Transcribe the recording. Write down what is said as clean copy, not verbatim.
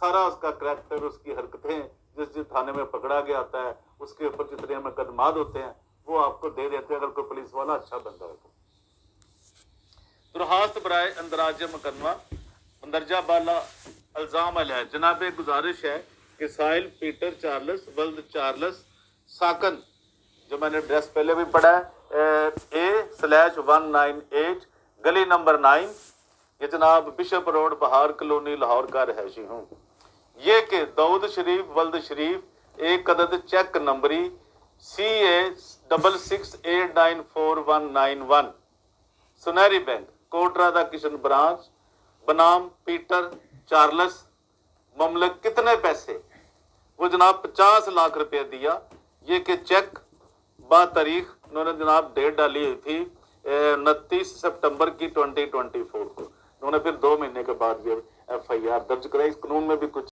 सारा उसका करैक्टर, उसकी हरकतें, जिस थाने में पकड़ा गया होता है, उसके ऊपर जितने मुकदमात होते हैं वो आपको दे देते हैं, अगर कोई पुलिस वाला अच्छा बंदा है तो। दरखास्त बराए अंदराज मुकदमा मंदरजा बाला अल्जाम है। जनाब गुजारिश है कि साहिल पीटर चार्ल्स वल्द चार्ल्स साकन, जो मैंने एड्रेस पहले भी पढ़ा है, A/198 गली नंबर 9, ये जनाब बिशप रोड बहार कलोनी लाहौर का रहायशी हूँ। ये कि दाऊद शरीफ वल्द शरीफ एक अदद चेक नंबरी CA66894191 सुनहरी बैंक कोटरा दा किशन ब्रांच बनाम पीटर चार्ल्स, ममलक कितने पैसे, वो जनाब 50 लाख रुपया दिया। ये कि चेक तारीख उन्होंने जनाब डेट डाली हुई थी 29 सितंबर की 2024 को। उन्होंने फिर 2 महीने के बाद ये FIR दर्ज कराई। इस कानून में भी कुछ